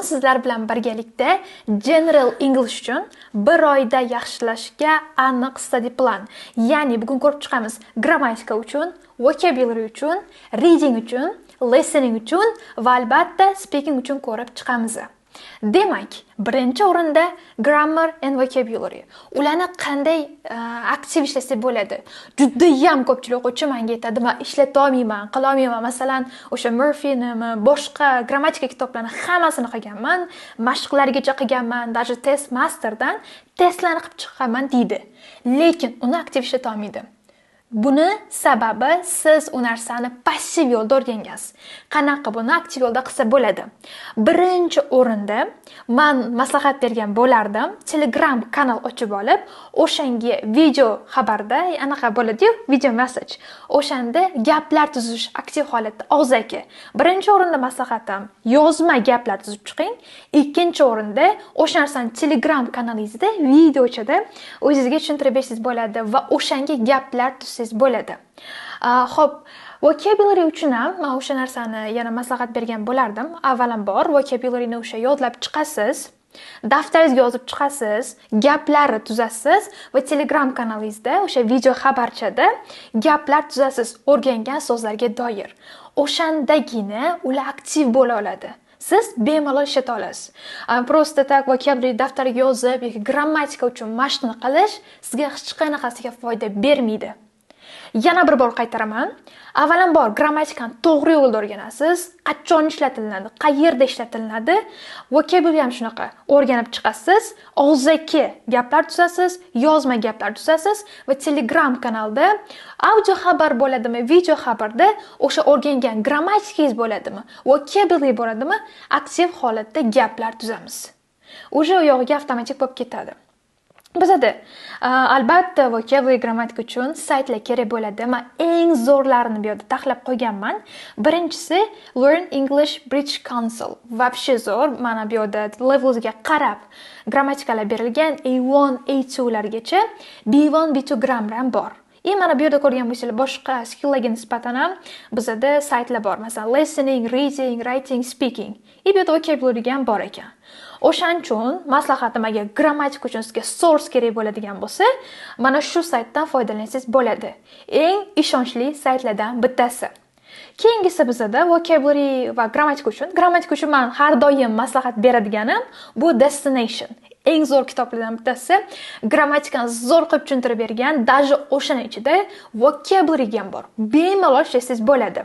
Bugun sizlar bilan birgalikda General English uchun bir oyda yaxshilashga aniq study plan. Ya'ni bugun ko'rib chiqamiz grammatika uchun, vocabulary uchun, reading uchun, listening uchun va albatta speaking uchun ko'rib chiqamiz. Demak, birinchi o'rinda grammar and vocabulary. Ularni qanday aktiv ishlasa bo'ladi? Juda ham ko'pchilik o'quvchi menga aytadi, "Men ishlata olmayman, qila olmayman." Masalan, o'sha Murphy'ni, boshqa grammatika kitoblarini hammasini qilganman, mashqlargacha qilganman, даже test masterdan testlarni qilib chiqqanman deydi. Lekin uni aktiv ishlata olmaydi. Buni sababi siz u narsani passiv yo'lda o'rgangansiz. Qanaqa buni aktiv yo'lda qilsa bo'ladi? Birinchi o'rinda men maslahat bergan bo'lardim. Telegram kanal ochib olib, o'shanga video xabarda anaqa bo'ladi-yu, video message. O'shanda gaplar tuzish aktiv holatda og'zaki. Birinchi o'rinda maslahatim, yozma gaplar tuzib chiqing. Ikkinchi o'rinda o'sha narsani Telegram kanalingizda videochada o'zingizga tushuntirib bersangiz bo'ladi va o'shanga gaplar bo'ladi. Xo'p, vocabulary uchun ham men o'sha narsani yana maslahat bergan bo'lardim. Avvalambor vocabularyni o'sha yodlab chiqasiz, daftaringizga yozib chiqasiz, gaplarni tuzasiz va Telegram kanalingizda o'sha video xabarchada gaplar tuzasiz o'rgangan so'zlarga doir. O'shandagina ular aktiv bo'la oladi. Siz bemalol ishlata olasiz. Prosta tak vocabulary daftariga yozib yoki grammatika uchun mashqni qilish sizga hech qanaqasiga foyda bermaydi. Yana bir bor qaytaraman. Avvalambor grammatikani to'g'ri yo'lda o'rganasiz, qachon ishlatiladi, qayerda ishlatiladi, vocabulary ham shunaqa. O'rganib chiqasiz, og'zaki gaplar tuzasiz, yozma gaplar tuzasiz va Telegram kanalda audio xabar bo'ladimi, video xabarda o'sha o'rgangan grammatikangiz bo'ladimi, vocabulary bo'ladimi, aktiv holatda gaplar tuzamiz. O'sha u yog'iga avtomatik bo'lib ketadi. Bizda albatta vocabulary grammatika uchun saytlar kerak bo'ladi. Men eng zo'rlarini bu yerda taxlab qo'yganman. Birinchisi Learn English British Council. Vobshe zo'r. Mana bu yerda levelga qarab grammatikalar berilgan A1, A2 largacha, B1, B2 grammar ham bor. Mana bu yerda ko'rgan bo'lsangiz, boshqa skilllarga nisbatan ham bizda saytlar bor. Masalan, listening, reading, writing, speaking. Bu yerda vocabulary ham bor ekan. O'shaning uchun maslahatim, agar grammatika uchun sizga source kerak bo'ladigan bo'lsa, mana shu saytdan foydalansangiz bo'ladi. Eng ishonchli saytlardan bittasi. Keyingisi bizda vocabulary va grammatika uchun men har doim maslahat beradiganim bu Destination. Eng zo'r kitoblardan bittasi, grammatikani zo'r qilib tushuntirib bergan, даже o'shaning ichida vocabulary ham bor. Bemalol ishlasangiz bo'ladi.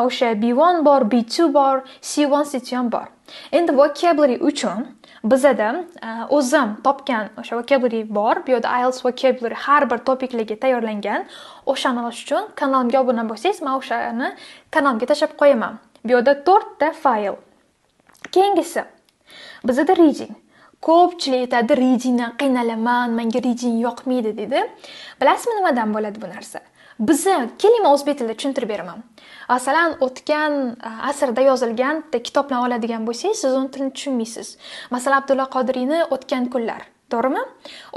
O'sha B1 bor, B2 bor, C1, C2 ham bor. Endi vocabulary uchun bizda o'zim topgan o'sha vocabulary bor. Bu yerda IELTS vocabulary har bir topiklarga tayyorlangan. O'shani olish uchun kanalimga obuna bo'lsangiz, men o'shani kanalimga tashlab qo'yaman. Bu yerda 4 ta fayl. Keyingisi bizda reading. Ko'pchilik aytadi, readingdan qiynalaman, menga reading yoqmaydi dedi. Bilasizmi nimadan bo'ladi bu narsa? Bizni kelima o'zbek tilida tushuntirib beraman. Masalan, o'tgan asrda yozilgan kitoblarni oladigan bo'lsangiz, siz uni tilini tushunmaysiz. Masalan, Abdulla Qodiriyni O'tgan kunlar, to'g'rimi?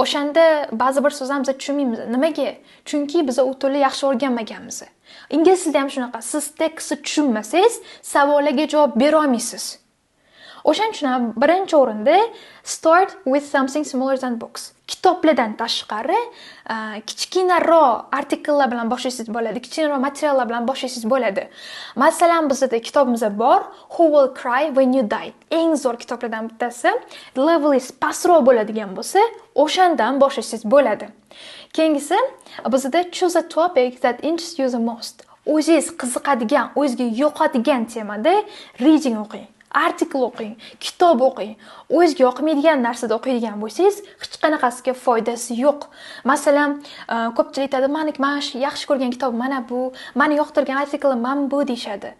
O'shanda ba'zi bir so'zlarni biz tushunmaymiz. Nimaga? Chunki biz u tilni yaxshi o'rganmaganmiz. Ingliz tilida ham shunaqa. Siz tekstni tushunmasangiz, savollarga javob bera olmaysiz. O'shaning uchun ham birinchi o'rinda start with something smaller than books. Kitoblardan tashqari kichkinaroq artikellar bilan boshlaysiz bo'ladi, kichkinaroq materiallar bilan boshlaysiz bo'ladi. Masalan, bizda kitobimiz bor, Who Will Cry When You Die. Eng zo'r kitoblardan bittasi. Levelingiz pastroq bo'ladigan bo'lsa, o'shandan boshlaysiz bo'ladi. Keyingisi bizda choose a topic that interests you the most. O'zingiz qiziqadigan, o'zingizga yoqadigan temada reading o'qing. Artikel o'qing, kitob o'qing. O'zingizga yoqmaydigan narsada o'qiydigan bo'lsangiz, hech qanaqasiga foydasi yo'q. Masalan, ko'pchilik aytadi, "Men yaxshi ko'rgan kitob mana bu, meni yoqtirgan artikelim mana bu" deyshadi.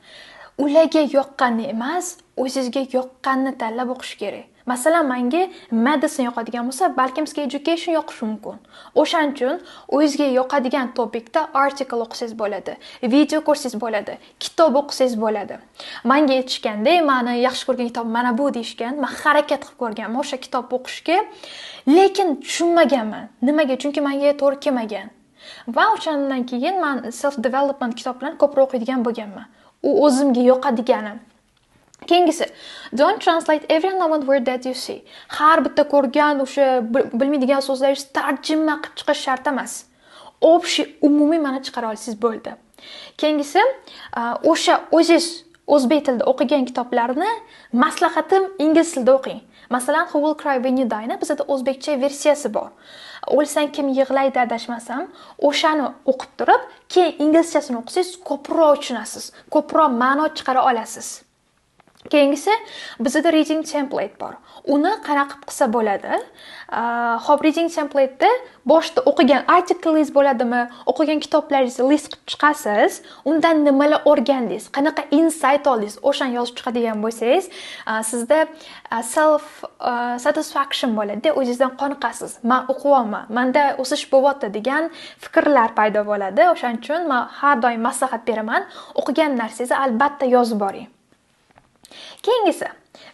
Ularga yoqqanini emas, o'zingizga yoqqanini tanlab o'qish kerak. Masalan, menga medicine yoqadigan bo'lsa, balkim sizga education yoqishi mumkin. O'shaning uchun o'zingizga yoqadigan topikda artikel o'qisangiz bo'ladi, video ko'rsangiz bo'ladi, kitob o'qisangiz bo'ladi. Menga aytishganda, meni yaxshi ko'rgan kitob mana bu deyishgan, men harakat qilib ko'rganman o'sha kitobni o'qishga, lekin tushunmaganman. Nimaga? Chunki menga to'g'ri kelmagan. Va o'shandan keyin men self development kitoblarni ko'proq o'qiydigan bo'lganman. U o'zimga yoqadigani. Keyingisi, don't translate every unknown word that you see. Har bitta ko'rgan o'sha bilmaydigan so'zlaringizni tarjima qilib chiqish shart emas. Umumiy ma'no chiqara olsangiz bo'ldi. Keyingisi, o'sha o'zingiz o'zbek tilida o'qigan kitoblarni maslahatim ingliz tilida o'qing. Masalan, Who Will Cry When You Die bizda o'zbekcha versiyasi bor. O'lsang kim yig'laydi adashmasam, o'shani o'qib turib, keyin inglizchasini o'qisangiz ko'proq tushunasiz, ko'proq ma'no chiqara olasiz. Keyingisi, bizda reading template bor. Uni qanaqa qilsa bo'ladi? Hop, reading template'da boshida o'qigan articles bo'ladimi, o'qigan kitoblaringizni list qilib chiqasiz, undan nimalar o'rgandingiz, qanaqa insight oldingiz, o'shani yozib chiqadigan bo'lsangiz, sizda self satisfaction bo'ladi, o'zingizdan qoniqasiz. Men o'qiyapman, menda o'sish bo'lyapti degan fikrlar paydo bo'ladi. O'shaning uchun men har doim maslahat beraman, o'qigan narsangizni albatta yozib boring. Keyingisi,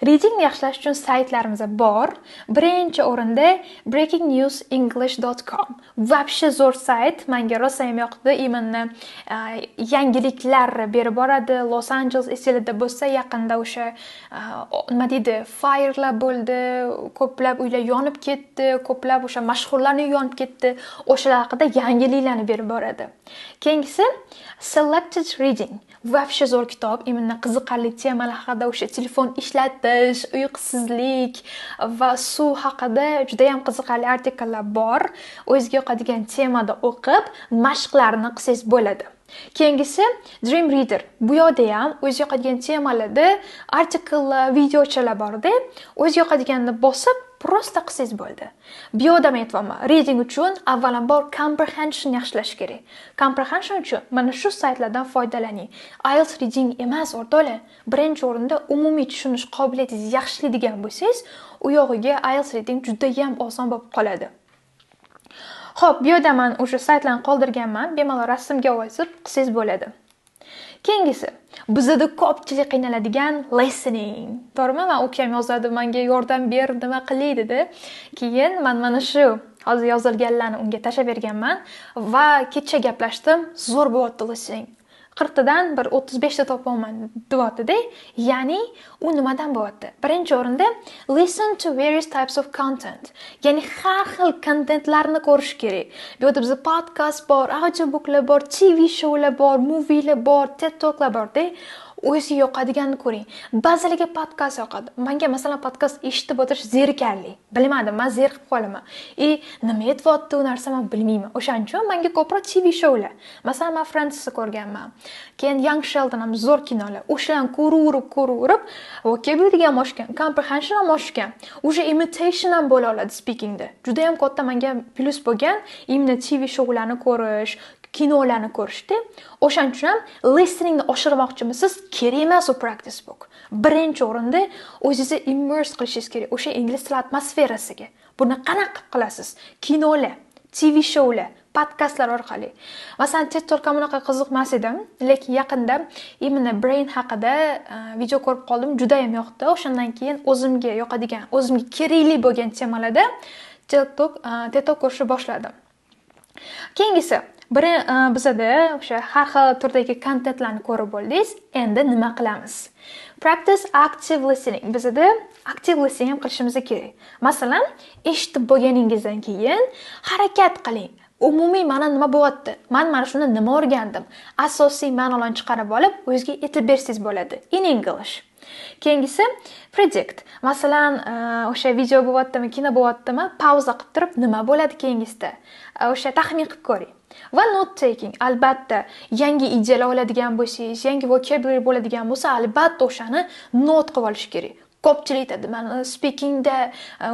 reading yaxshilash uchun saytlarimiz bor. Birinchi o'rinda breakingnewsenglish.com. Vobshe zo'r sayt, menga rosa ham yoqdi. Imенно yangiliklar berib boradi. Los Angeles esingizda bo'lsa, yaqinda o'sha nima deydi, firelar bo'ldi, ko'plab uylar yonib ketdi, ko'plab o'sha mashhurlarning yonib ketdi. O'shalar haqida yangiliklarni berib boradi. Keyingisi, selected reading. Vobshe zo'r kitob, imенно qiziqarli temalar haqida, o'sha telefon ishlatish, uyqusizlik va suv haqida juda ham qiziqarli artikellar bor. O'zingizga yoqadigan temada o'qib, mashqlarni qilsangiz bo'ladi. Keyingisi, Dream Reader. Bu yerda ham o'zingizga yoqadigan temalarda artikellar, videochalar bor-da, o'zingizga yoqadiganni bosib prosta qilsangiz bo'ldi. Bu yerda men aytayapman, reading uchun avvalambor comprehension yaxshilash kerak. Comprehension uchun mana shu saytlardan foydalaning. IELTS reading emas, o'rtoqlar. Birinchi o'rinda umumiy tushunish qobiliyatingiz yaxshilaydigan bo'lsangiz, u yog'iga IELTS reading juda ham oson bo'lib qoladi. Xo'p, bu yerda men o'sha saytlarni qoldirganman, bemalol rasmga olib qilsangiz bo'ladi. Keyingisi, bizda ko'pchilik qiynaladigan listening. To'g'rimi? Men ukam yozadi, menga yordam ber, nima qilay dedi. Keyin men mana shu hozir yozilganlarni unga tashlab berganman va kecha gaplashdim, zo'r bo'lyapti listening. 40 tadan bir 35 ta topaman deyapti-da. Ya'ni u nimadan bo'lyapti? Birinchi o'rinda listen to various types of content. Ya'ni har xil kontentlarni ko'rish kerak. Bu yerda bizda podcast bor, audiobooklar bor, TV showlar bor, movielar bor, TED Talklar bor-da. O'zi yoqadiganini ko'ring. Ba'zilarga podkast yoqadi. Menga masalan podkast eshitib o'tirish zerikarli. Bilmadim, men zerikib qolaman. Nima aytyapti u narsa men bilmayman. O'shaning uchun menga ko'proq TV showlar. Masalan, men Frantsni ko'rganman. Keyin Young Sheldon ham zo'r kinolar. O'shalarni ko'raverib, vocabulary ham oshgan, comprehension ham oshgan. O'sha imitation ham bo'la oladi speakingda. Juda ham katta menga plus bo'lgan, imенно TV showlarni ko'rish, kinolarni ko'rishdi. O'shaning uchun ham listeningni oshirmoqchimisiz? Kerak emas u practice book. Birinchi o'rinda o'zingizni immerse qilishingiz kerak o'sha ingliz tili atmosferasiga. Buni qanaqa qilasiz? Kinolar, TV showlar, podkastlar orqali. Masalan, TED Talk'ga bunaqa qiziqmas edim, lekin yaqinda imенно brain haqida video ko'rib qoldim, juda ham yoqdi. O'shandan keyin o'zimga yoqadigan, o'zimga kerakli bo'lgan temalarda TED Talk ko'rishni boshladim. Keyingisi, bizda o'sha har xil turdagi kontentlarni ko'rib bo'ldingiz. Endi nima qilamiz? Practice active listening. Bizda active listening ham qilishimiz kerak. Masalan, eshitib bo'lganingizdan keyin harakat qiling. Umumiy ma'no nima bo'lyapti? Men mana shuni nima o'rgandim? Asosiy ma'nolarni chiqarib olib, o'zingizga aytib bersangiz bo'ladi. In English. Keyingisi, predict. Masalan, o'sha video bo'lyaptimi, kino bo'lyaptimi, pauza qilib turib, nima bo'ladi keyingisida? O'sha taxmin qilib ko'ring. Va note taking. Albatta, yangi ideyalar oladigan bo'lsangiz, yangi vocabulary bo'ladigan bo'lsa, albatta o'shani not qilib olish kerak. Ko'pchilik aytadi, men speakingda,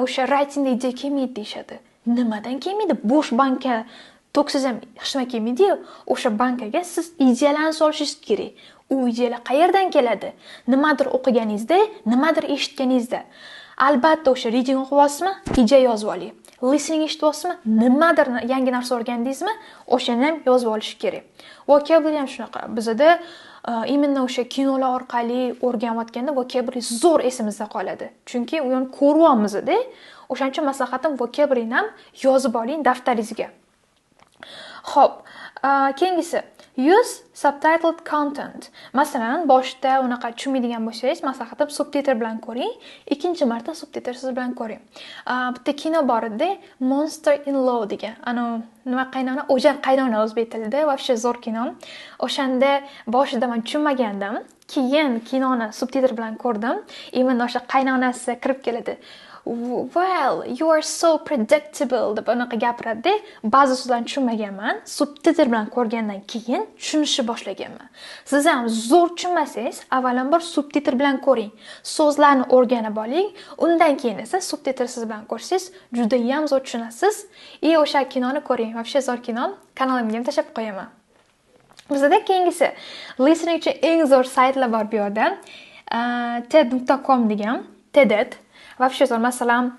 o'sha writingda ideya kelmaydi deyshadi. Nimadan kelmaydi? Bo'sh banka to'ksiz ham hech nima kelmaydi-yu. O'sha bankaga siz ideyalarni solishingiz kerak. U ideyalar qayerdan keladi? Nimadir o'qiganingizda, nimadir eshitganingizda. Albatta o'sha reading o'qiyapsizmi? Ideya yozib oling. Listening eshityapsizmi? Nimadir yangi narsa o'rgandingizmi? O'shani ham yozib olish kerak. Vocabulary ham shunaqa. Bizda imенно o'sha kinolar orqali o'rganayotganda vocabulary zo'r esimizda qoladi. Chunki u yerni ko'ryapmiz-da. O'shaning uchun maslahatim vocabularyni ham yozib oling daftaringizga. Xo'p, keyingisi Use subtitled content. Masalan, boshda unaqa tushunmaydigan bo'lsangiz, maslahatim subtitr bilan ko'ring. Ikkinchi marta subtitrsiz bilan ko'ring. Bitta kino bor edi, Monster in Law degan. Nima qaynona, o'jan qaynona o'zbek tilida, вообще zo'r kino. O'shanda boshida men tushunmagandim. Keyin kinoni subtitr bilan ko'rdim. Mana o'sha qaynonasi kirib keladi. Well, you are so predictable deb unaqa gapiradi. Ba'zi so'zlarni tushunmaganman. Subtitr bilan ko'rgandan keyin tushunishni boshlaganman. Siz ham zo'r tushunmasangiz, avvalambor subtitr bilan ko'ring. So'zlarni o'rganib oling, undan keyin esa subtitrsiz bilan ko'rsangiz, juda ham zo'r tushunasiz. O'sha kinoni ko'ring. Вообще zo'r kino. Kanalimga ham tashlab qo'yaman. Bizda keyingisi listening uchun eng zo'r saytlar bor bu yerda. TED.com degan, TED. Вообще zo'r, masalan,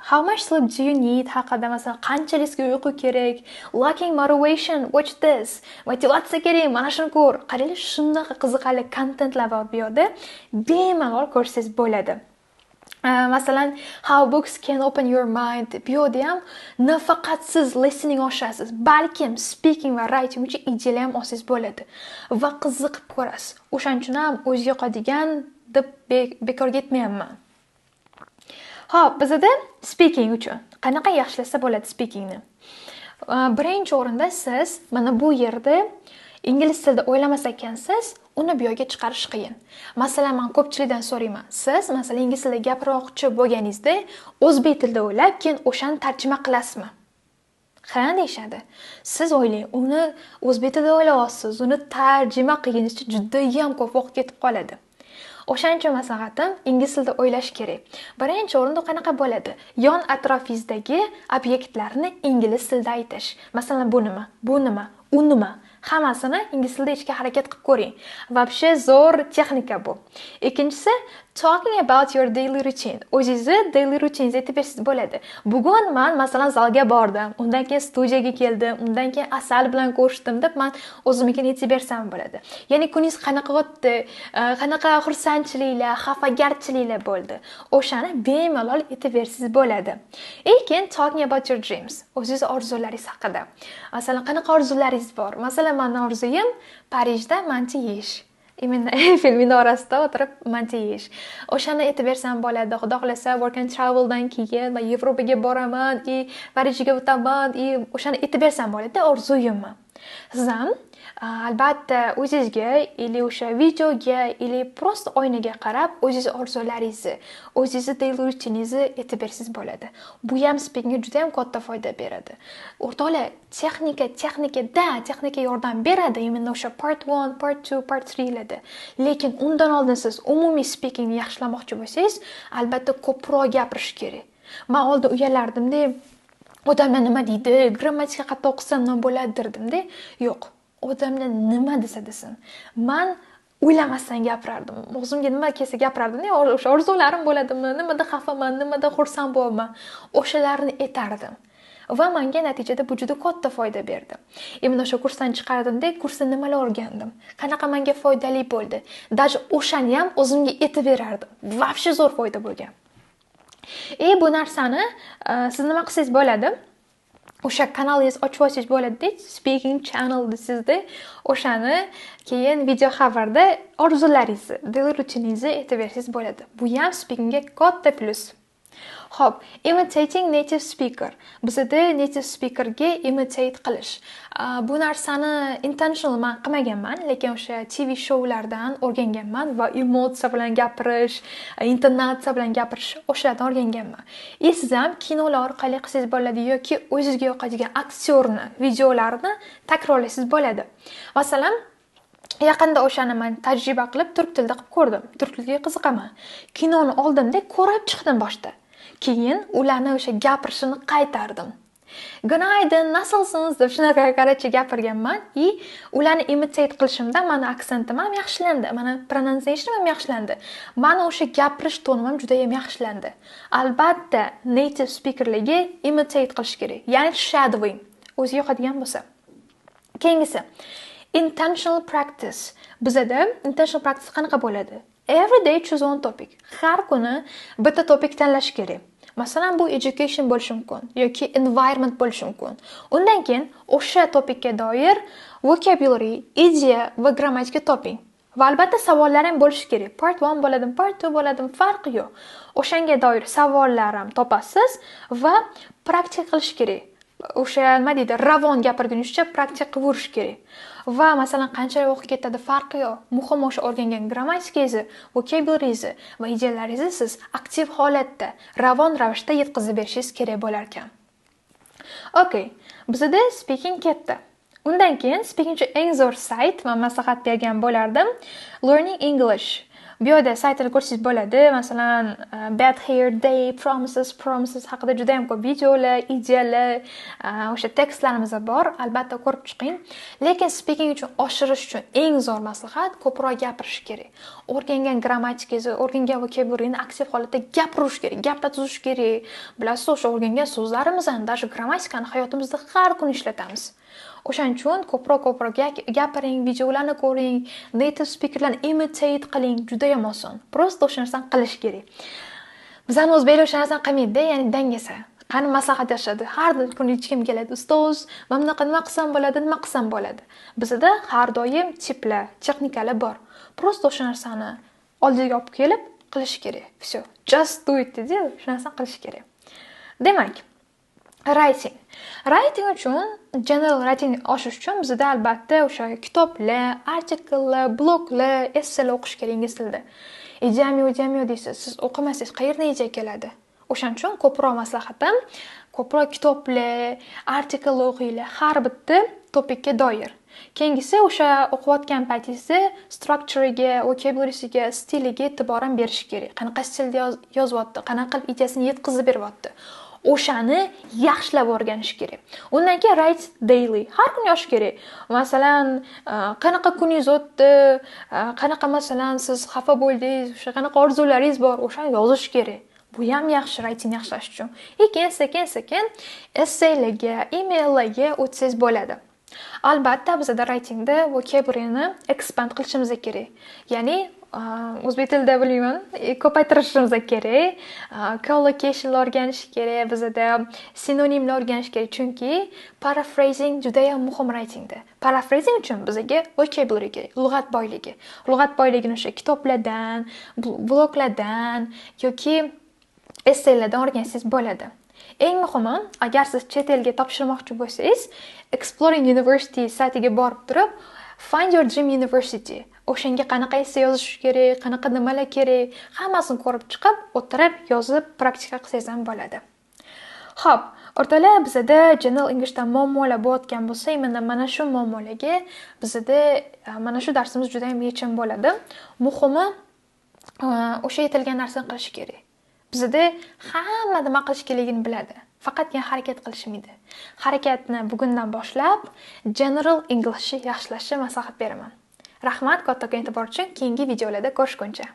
how much sleep do you need haqida, masalan, qanchalik sizga uyqu kerak, lacking motivation, watch this, motivatsiya kerak, mana shuni ko'r. Qaranglar, shunday qiziqarli kontentlar bor bu yerda. Bemalol ko'rsangiz bo'ladi. Masalan, how books can open your mind. Bu yerda ham nafaqat siz listening oshasiz, balkim speaking va writing uchun ideyalar ham olsangiz bo'ladi va qiziqib ko'rasiz. O'shaning uchun ham o'ziga yoqadigan deb bekorga aytmayapman. Xo'p, bizda speaking uchun qanaqa yaxshilasa bo'ladi speakingni? Birinchi o'rinda siz mana bu yerda ingliz tilida o'ylamas ekansiz, uni bu yerga chiqarish qiyin. Masalan, men ko'pchilikdan so'rayman. Siz masalan ingliz tilida gapirmoqchi bo'lganingizda o'zbek tilida o'ylab, keyin o'shani tarjima qilasizmi? Ha, deyshadi. Siz o'ylang, uni o'zbek tilida o'ylayapsiz, uni tarjima qilganingizda juda ham ko'p vaqt ketib qoladi. O'shaning uchun maslahatim ingliz tilida o'ylash kerak. Birinchi o'rinda qanaqa bo'ladi? Yon atrofingizdagi obyektlarni ingliz tilida aytish. Masalan, bu nima? Bu nima? U nima? Hammasini ingliz tilida aytishga harakat qilib ko'ring. Вообще zo'r texnika bu. Ikkinchisi, talking about your daily routine. O'zingizni daily routine aytib bersangiz bo'ladi. Bugun men masalan zalga bordim, undan keyin studiyaga keldim, undan keyin Asal bilan ko'rishdim deb men o'zimga aytib bersam bo'ladi. Ya'ni kuningiz qanaqa o'tdi, qanaqa xursandchiliklar, xafagarchiliklar bo'ldi. O'shani bemalol aytib bersangiz bo'ladi. Keyin talking about your dreams. O'zingiz orzularingiz haqida. Masalan, qanaqa orzularingiz bor? Masalan, mening orzuyim Parijda manti yeyish. Eyfel minorasida o'tirib manti yeyish. O'shani aytib bersam bo'ladi. Xudo xolasa work and traveldan keyin Yevropaga boraman, Parijga o'taman, o'shani aytib bersam bo'ladi, orzuyimmi. Siz ham albatta o'zingizga ili o'sha videoga ili prosta oynaga qarab o'zingiz orzularingizni, o'zingiz daily rutiningizni aytib bersangiz bo'ladi. Bu ham speakingga juda ham katta foyda beradi. O'rtoqlar, texnika yordam beradi, mana o'sha part 1, part 2, part 3 larda. Lekin undan oldin siz umumiy speakingni yaxshilamoqchi bo'lsangiz, albatta ko'proq gapirish kerak. Men oldin uyalardim-da, odamlar nima deydi, grammatika qatta o'qisam nima bo'ladi derdim-da. Yo'q. Odamlar nima desa desin. Men o'ylamasdan gapirardim. O'zimga nima kelsa gapirardim. O'sha orzularim bo'ladimi, nimada xafaman, nimada xursand bo'laman, o'shalarni aytardim. Va menga natijada bu juda katta foyda berdi. Mana o'sha kursdan chiqardimda, kursda nimalar o'rgandim, qanaqa menga foydali bo'ldi. Даже o'shani ham o'zimga aytib berardim. Вообще zo'r foyda bo'lgan. Bu narsani siz nima qilsangiz bo'ladi? O'sha kanalingiz ochib olsangiz bo'ladi, speaking channel desizda, o'shani keyin video xabarda orzularingizni, daily rutiningizni aytib bersangiz bo'ladi. Bu ham speakingga katta plus. Xo'p, imitating native speaker. Bizda native speakerga imitate qilish. Bu narsani intentional men qilmaganman, lekin o'sha TV shoulardan o'rganganman va emotsiya bilan gapirish, intonatsiya bilan gapirish o'shalardan o'rganganman. Siz ham kinolar orqali qilsangiz bo'ladi yoki o'zingizga yoqadigan aktyorni videolarini takrorlaysiz bo'ladi. Masalan, yaqinda o'shani men tajriba qilib turk tilida qilib ko'rdim. Turk tiliga qiziqaman. Kinoni oldimda ko'rib chiqdim boshda. Keyin ularni o'sha gapirishini qaytardim. Gunaydin, nasılsınız deb shunaqa qaracha gapirganman. Ularni imitate qilishimda meni aksentim ham yaxshilandi, meni pronunciation ham yaxshilandi. Meni o'sha gapirish tonim ham juda ham yaxshilandi. Albatta, native speakerlarga imitate qilish kerak, ya'ni shadowing. O'zi yoqadigan bo'lsa. Keyingisi, intentional practice. Bizda intentional practice qanaqa bo'ladi? Every day choose one topic. Har kuni bitta topik tanlash kerak. Masalan, bu education bo'lishi mumkin yoki environment bo'lishi mumkin. Undan keyin o'sha topikka doir vocabulary, ideya va grammatika toping. Va albatta savollar ham bo'lishi kerak. Part 1 bo'ladimi, part 2 bo'ladimi, farqi yo'q. O'shanga doir savollar ham topasiz va praktika qilish kerak. O'sha nima deydi, ravon gapirgunizcha praktika qilib yurish kerak. Va masalan, qanchalik vaqt ketadi farqi yo'q. Muhim o'sha o'rgangan grammatikangizni, vocabularingizni va ideyalaringizni siz aktiv holatda, ravon ravishda yetkazib berishingiz kerak bo'lar ekan. Okay, bizda speaking ketdi. Undan keyin speaking uchun eng zo'r sayt va maslahat bergan bo'lardim. Learning English. Bu yerda saytini ko'rsangiz bo'ladi. Masalan, bad hair day, promises haqida juda ham ko'p videolar, ideyalar, o'sha tekstlarimiz bor. Albatta ko'rib chiqing. Lekin speaking uchun oshirish uchun eng zo'r maslahat ko'proq gapirish kerak. O'rgangan grammatikangizni, o'rgangan vocabularini aktiv holatda gapirish kerak, gapda tuzish kerak. Bilasiz, o'sha o'rgangan so'zlarimizni, даже grammatikani hayotimizda har kun ishlatamiz. O'shaning uchun ko'proq gapiring, videolarni ko'ring, native speakerlarni imitate qiling, juda ham oson. Prosta o'sha narsani qilish kerak. Bizning o'zbeklar o'sha narsani qilmaydi, ya'ni dangasa. Qani maslahat berishadi. Har kuni hech kim keladi. Ustoz, men nima qilsam bo'ladi, nima qilsam bo'ladi. Bizda har doim tiplar, texnikalar bor. Prosta o'sha narsani oldiga olib kelib qilish kerak. Всё. Just do it dedi, o'sha narsani qilish kerak. Demak, Writing uchun, general writing oshish uchun bizda albatta o'sha kitoblar, artikellar, bloglar, essaylar o'qish kerak ingliz tilida. Ideyami deysiz, siz o'qimasangiz qayerdan ideya keladi? O'shaning uchun ko'proq maslahatim, ko'proq kitoblar, artikellar o'qinglar, har bitta topikka doir. Keyingisi o'sha o'qiyotgan paytingizda structure'iga, vocabulary'siga, stiliga e'tiboran berish kerak. Qanaqa stilda yozyapti, qanaqa qilib ideyasini yetkazib beryapti. O'shani yaxshilab o'rganish kerak. Undan keyin write daily. Har kuni yozish kerak. Masalan, qanaqa kuningiz o'tdi, qanaqa masalan siz xafa bo'ldingiz, o'sha qanaqa orzularingiz bor, o'shani yozish kerak. Bu ham yaxshi writing yaxshilash uchun. Keyin sekin essaylarga, emaillarga o'tsangiz bo'ladi. Albatta bizda writingda vocabularyni expand qilishimiz kerak. Ya'ni o'zbek tilida bilmayman, ko'paytirishimiz kerak. Collocationlar o'rganish kerak, bizda sinonimlar o'rganish kerak, chunki paraphrasing juda ham muhim writingda. Paraphrasing uchun bizga vocabulary kerak, lug'at boyligi. Lug'at boyligini o'sha kitoblardan, bloglardan yoki essaylardan o'rgansangiz bo'ladi. Eng muhimi, agar siz chet elga topshirmoqchi bo'lsangiz, Exploring University saytiga borib turib, Find your dream university. O'shanga qanaqa essay yozish kerak, qanaqa nimalar kerak, hammasini ko'rib chiqib, o'tirib, yozib, praktika qilsangiz ham bo'ladi. Xo'p, o'rtalar bizda General Englishda muammolar bo'layotgan bo'lsa, mana shu muammolarga bizda mana shu darsimiz juda ham yechim bo'ladi. Muhimi o'sha aytilgan narsani qilish kerak. Bizda hamma nima qilish kerakligini biladi. Faqatgina harakat qilishmaydi. Harakatni bugundan boshlab General Englishni yaxshilashni maslahat beraman. Rahmat kattakon e'tibor uchun. Keyingi videolarda ko'rishguncha.